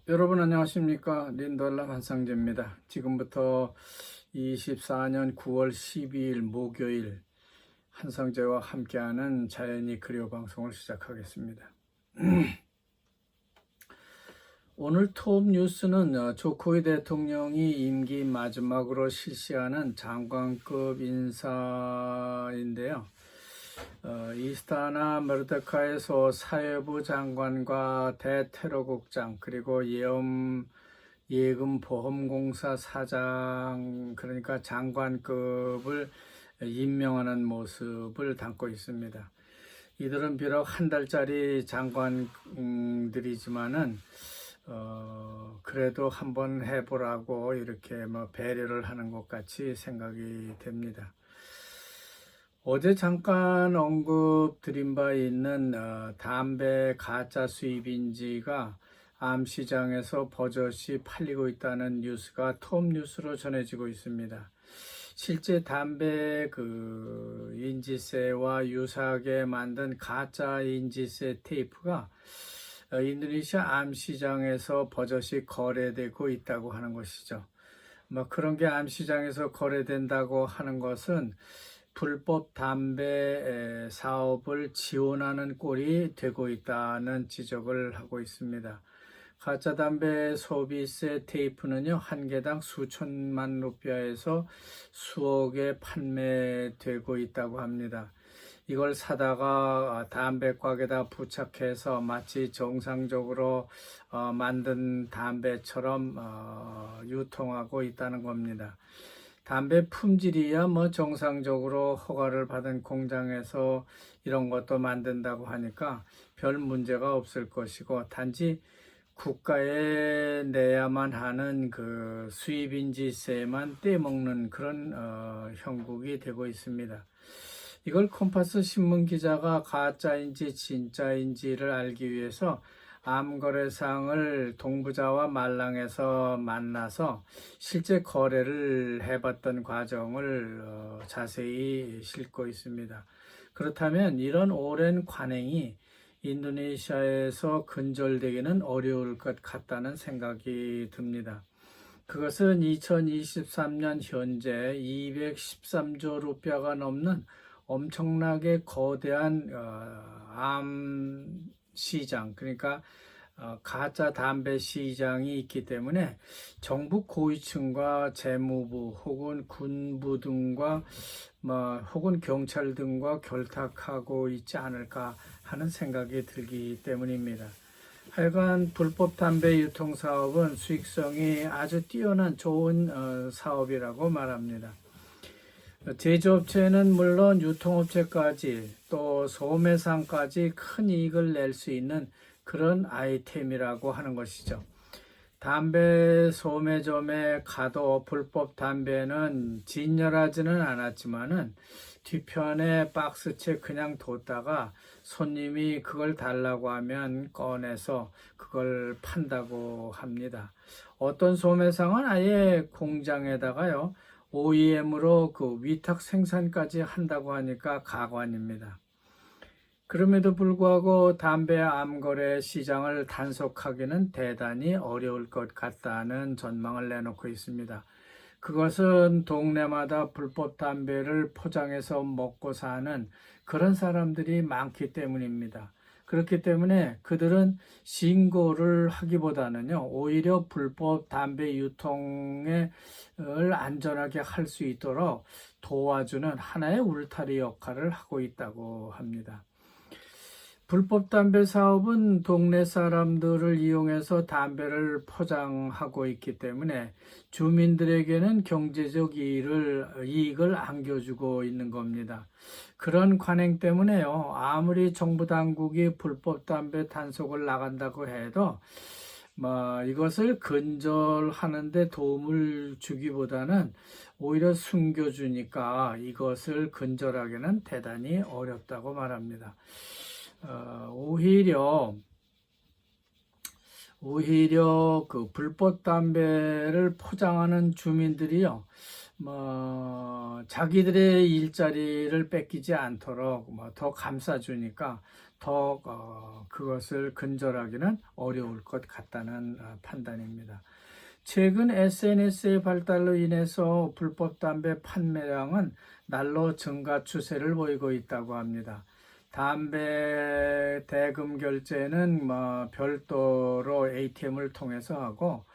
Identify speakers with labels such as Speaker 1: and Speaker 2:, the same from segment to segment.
Speaker 1: 여러분 안녕하십니까? 린덜람 한상재입니다. 지금부터 24년 9월 12일 목요일 한상재와 함께하는 자연이 그리워 방송을 시작하겠습니다. 오늘 톱 뉴스는 조코위 대통령이 임기 마지막으로 실시하는 장관급 인사인데요. 이스타나 메르데카에서 사회부 장관과 대테러국장 그리고 예금보험공사 사장, 그러니까 장관급을 임명하는 모습을 담고 있습니다. 이들은 비록 한 달짜리 장관들이지만은 그래도 한번 해보라고 이렇게 배려를 하는 것 같이 생각이 됩니다. 어제 잠깐 언급드린 바 있는 담배 가짜 수입인지가 암시장에서 버젓이 팔리고 있다는 뉴스가 톱 뉴스로 전해지고 있습니다. 실제 담배 인지세와 유사하게 만든 가짜 인지세 테이프가 인도네시아 암시장에서 버젓이 거래되고 있다고 하는 것이죠. 그런 게 암시장에서 거래된다고 하는 것은 불법 담배 사업을 지원하는 꼴이 되고 있다는 지적을 하고 있습니다. 가짜 담배 소비세 테이프는요, 한 개당 수천만 루피아에서 수억에 판매되고 있다고 합니다. 이걸 사다가 담배곽에다 부착해서 마치 정상적으로 만든 담배처럼 유통하고 있다는 겁니다. 담배 품질이야 정상적으로 허가를 받은 공장에서 이런 것도 만든다고 하니까 별 문제가 없을 것이고, 단지 국가에 내야만 하는 수입인지세만 떼먹는 그런 형국이 되고 있습니다. 이걸 콤파스 신문 기자가 가짜인지 진짜인지를 알기 위해서 암거래상을 동부자와 말랑에서 만나서 실제 거래를 해봤던 과정을 자세히 싣고 있습니다. 그렇다면 이런 오랜 관행이 인도네시아에서 근절되기는 어려울 것 같다는 생각이 듭니다. 그것은 2023년 현재 213조 루피아가 넘는 엄청나게 거대한 시장, 그러니까 가짜 담배 시장이 있기 때문에 정부 고위층과 재무부 혹은 군부 등과 혹은 경찰 등과 결탁하고 있지 않을까 하는 생각이 들기 때문입니다. 하여간 불법 담배 유통 사업은 수익성이 아주 뛰어난 좋은 사업이라고 말합니다. 제조업체는 물론 유통업체까지 또 소매상까지 큰 이익을 낼 수 있는 그런 아이템이라고 하는 것이죠. 담배 소매점에 가도 불법 담배는 진열하지는 않았지만은 뒤편에 박스채 그냥 뒀다가 손님이 그걸 달라고 하면 꺼내서 그걸 판다고 합니다. 어떤 소매상은 아예 공장에다가요, OEM으로 위탁 생산까지 한다고 하니까 가관입니다. 그럼에도 불구하고 담배 암거래 시장을 단속하기는 대단히 어려울 것 같다는 전망을 내놓고 있습니다. 그것은 동네마다 불법 담배를 포장해서 먹고 사는 그런 사람들이 많기 때문입니다. 그렇기 때문에 그들은 신고를 하기보다는요, 오히려 불법 담배 유통을 안전하게 할 수 있도록 도와주는 하나의 울타리 역할을 하고 있다고 합니다. 불법 담배 사업은 동네 사람들을 이용해서 담배를 포장하고 있기 때문에 주민들에게는 경제적 이익을 안겨주고 있는 겁니다. 그런 관행 때문에요, 아무리 정부 당국이 불법 담배 단속을 나간다고 해도 이것을 근절하는 데 도움을 주기보다는 오히려 숨겨주니까 이것을 근절하기는 대단히 어렵다고 말합니다. 오히려 불법 담배를 포장하는 주민들이요, 자기들의 일자리를 뺏기지 않도록 더 감싸주니까 더 그것을 근절하기는 어려울 것 같다는 판단입니다. 최근 SNS의 발달로 인해서 불법 담배 판매량은 날로 증가 추세를 보이고 있다고 합니다. 담배 대금 결제는 별도로 ATM을 통해서 하고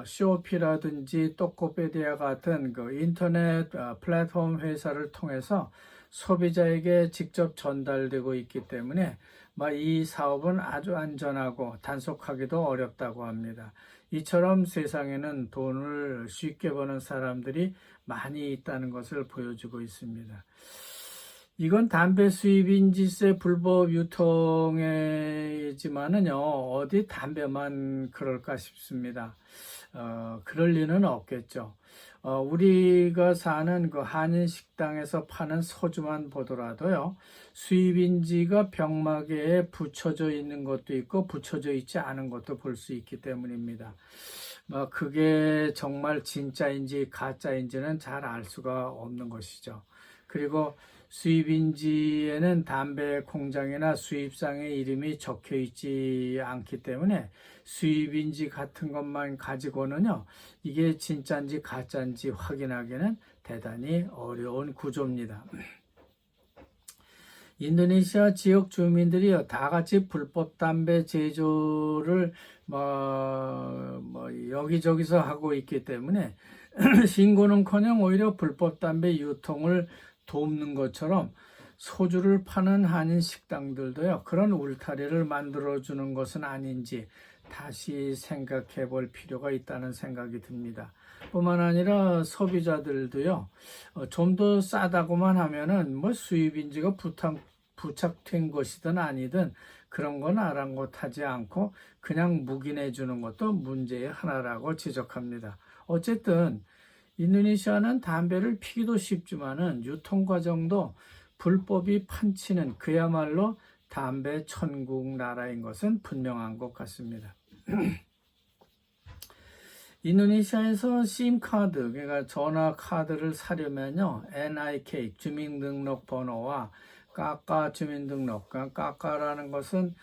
Speaker 1: 쇼피라든지 토코페디아 같은 그 인터넷 플랫폼 회사를 통해서 소비자에게 직접 전달되고 있기 때문에 이 사업은 아주 안전하고 단속하기도 어렵다고 합니다. 이처럼 세상에는 돈을 쉽게 버는 사람들이 많이 있다는 것을 보여주고 있습니다. 이건 담배 수입인지세 불법 유통이지만은요, 어디 담배만 그럴까 싶습니다. 그럴 리는 없겠죠. 우리가 사는 그 한인 식당에서 파는 소주만 보더라도요, 수입인지가 병마개에 붙여져 있는 것도 있고 붙여져 있지 않은 것도 볼 수 있기 때문입니다. 그게 정말 진짜인지 가짜인지는 잘 알 수가 없는 것이죠. 그리고 수입인지에는 담배 공장이나 수입상의 이름이 적혀 있지 않기 때문에 수입인지 같은 것만 가지고는요, 이게 진짜인지 가짜인지 확인하기는 대단히 어려운 구조입니다. 인도네시아 지역 주민들이요, 다 같이 불법 담배 제조를 여기저기서 하고 있기 때문에 신고는커녕 오히려 불법 담배 유통을 돕는 것처럼 소주를 파는 한인 식당들도요, 그런 울타리를 만들어주는 것은 아닌지 다시 생각해 볼 필요가 있다는 생각이 듭니다. 뿐만 아니라 소비자들도요, 좀 더 싸다고만 하면은 수입인지가 부착된 것이든 아니든 그런 건 아랑곳하지 않고 그냥 묵인해 주는 것도 문제의 하나라고 지적합니다. 어쨌든 인도네시아는 담배를 피기도 쉽지만은 유통 과정도 불법이 판치는 그야말로 담배 천국 나라인 것은 분명한 것 같습니다. 인도네시아에서 심카드, 그러니까 전화 카드를 사려면요, NIK 주민등록번호와 까까 주민등록, 까까라는 것은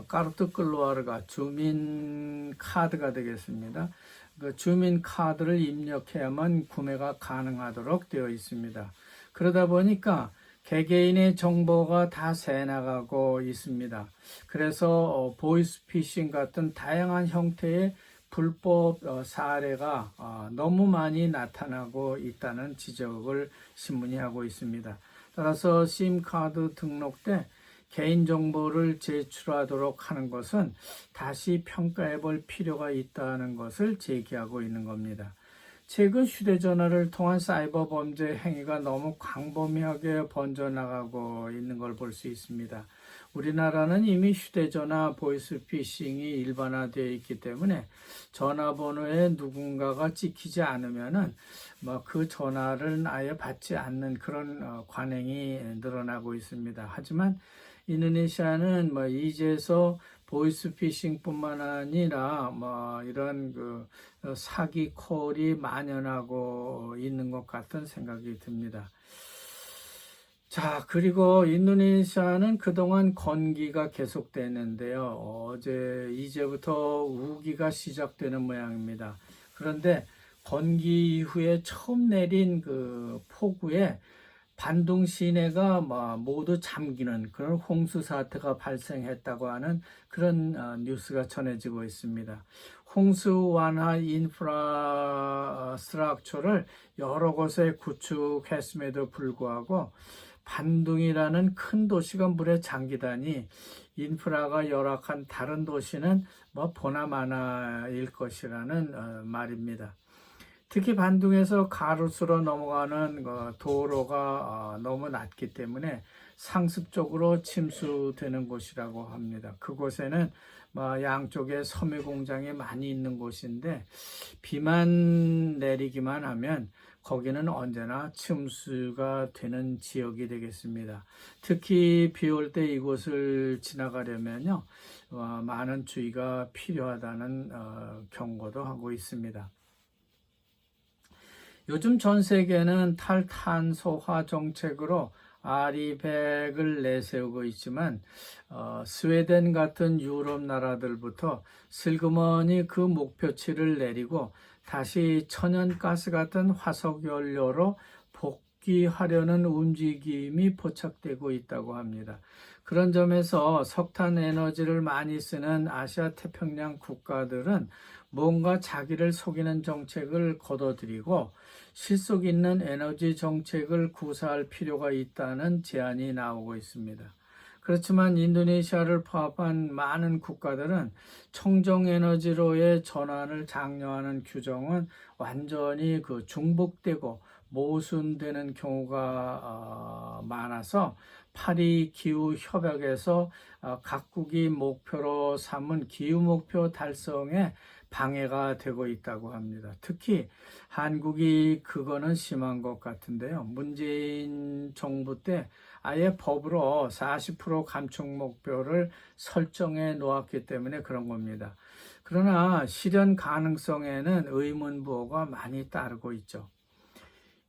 Speaker 1: 까르트 클로아르가 주민 카드가 되겠습니다. 그 주민 카드를 입력해야만 구매가 가능하도록 되어 있습니다. 그러다 보니까 개개인의 정보가 다 새나가고 있습니다. 그래서 보이스피싱 같은 다양한 형태의 불법 사례가 너무 많이 나타나고 있다는 지적을 신문이 하고 있습니다. 따라서 심카드 등록 때 개인정보를 제출하도록 하는 것은 다시 평가해 볼 필요가 있다는 것을 제기하고 있는 겁니다. 최근 휴대전화를 통한 사이버 범죄 행위가 너무 광범위하게 번져나가고 있는 걸 볼 수 있습니다. 우리나라는 이미 휴대전화 보이스피싱이 일반화되어 있기 때문에 전화번호에 누군가가 찍히지 않으면은 그 전화를 아예 받지 않는 그런 관행이 늘어나고 있습니다. 하지만 인도네시아는 이제서 보이스피싱뿐만 아니라 이런 그 사기 콜이 만연하고 있는 것 같은 생각이 듭니다. 자, 그리고 인도네시아는 그동안 건기가 계속되는데요. 이제부터 우기가 시작되는 모양입니다. 그런데 건기 이후에 처음 내린 그 폭우에 반둥 시내가 모두 잠기는 그런 홍수 사태가 발생했다고 하는 그런 뉴스가 전해지고 있습니다. 홍수 완화 인프라스트럭처를 여러 곳에 구축했음에도 불구하고 반둥이라는 큰 도시가 물에 잠기다니 인프라가 열악한 다른 도시는 보나마나일 것이라는 말입니다. 특히 반둥에서 가로수로 넘어가는 도로가 너무 낮기 때문에 상습적으로 침수되는 곳이라고 합니다. 그곳에는 양쪽에 섬유 공장이 많이 있는 곳인데 비만 내리기만 하면 거기는 언제나 침수가 되는 지역이 되겠습니다. 특히 비 올 때 이곳을 지나가려면요, 많은 주의가 필요하다는 경고도 하고 있습니다. 요즘 전 세계는 탈탄소화 정책으로 아리백을 내세우고 있지만 스웨덴 같은 유럽 나라들부터 슬그머니 그 목표치를 내리고 다시 천연가스 같은 화석연료로 복귀하려는 움직임이 포착되고 있다고 합니다. 그런 점에서 석탄 에너지를 많이 쓰는 아시아 태평양 국가들은 뭔가 자기를 속이는 정책을 거둬들이고 실속 있는 에너지 정책을 구사할 필요가 있다는 제안이 나오고 있습니다. 그렇지만 인도네시아를 포함한 많은 국가들은 청정 에너지로의 전환을 장려하는 규정은 완전히 중복되고 모순되는 경우가 많아서 파리 기후 협약에서 각국이 목표로 삼은 기후 목표 달성에 방해가 되고 있다고 합니다. 특히 한국이 그거는 심한 것 같은데요. 문재인 정부 때 아예 법으로 40% 감축 목표를 설정해 놓았기 때문에 그런 겁니다. 그러나 실현 가능성에는 의문부호가 많이 따르고 있죠.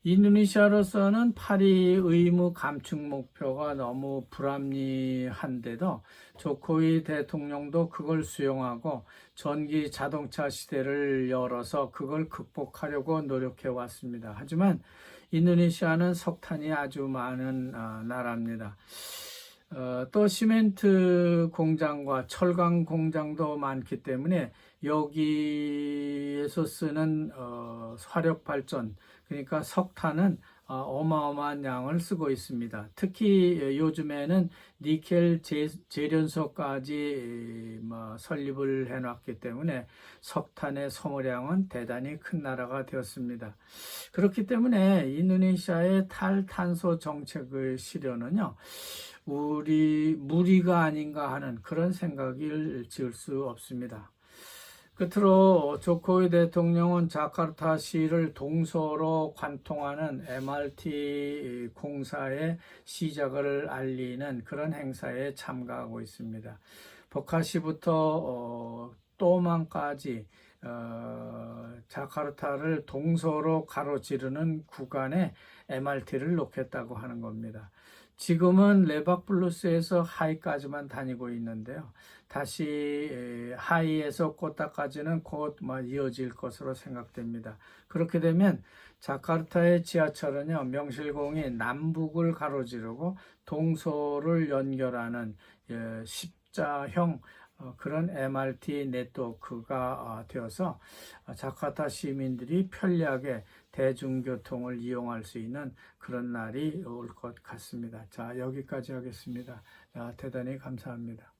Speaker 1: 인도네시아로서는 파리 의무 감축 목표가 너무 불합리한데도 조코위 대통령도 그걸 수용하고 전기 자동차 시대를 열어서 그걸 극복하려고 노력해 왔습니다. 하지만 인도네시아는 석탄이 아주 많은 나라입니다. 또 시멘트 공장과 철강 공장도 많기 때문에 여기에서 쓰는 화력 발전, 그러니까 석탄은 어마어마한 양을 쓰고 있습니다. 특히 요즘에는 니켈 재련소까지 설립을 해놨기 때문에 석탄의 소모량은 대단히 큰 나라가 되었습니다. 그렇기 때문에 인도네시아의 탈탄소 정책의 실현은요, 무리가 아닌가 하는 그런 생각을 지을 수 없습니다. 끝으로 조코위 대통령은 자카르타시를 동서로 관통하는 MRT 공사의 시작을 알리는 그런 행사에 참가하고 있습니다. 버카시부터 또만까지 자카르타를 동서로 가로지르는 구간에 MRT를 놓겠다고 하는 겁니다. 지금은 레박블루스에서 하이까지만 다니고 있는데요. 다시 하이에서 코타까지는 곧 이어질 것으로 생각됩니다. 그렇게 되면 자카르타의 지하철은요, 명실공히 남북을 가로지르고 동서를 연결하는 십자형 그런 MRT 네트워크가 되어서 자카르타 시민들이 편리하게 대중교통을 이용할 수 있는 그런 날이 올 것 같습니다. 자, 여기까지 하겠습니다. 대단히 감사합니다.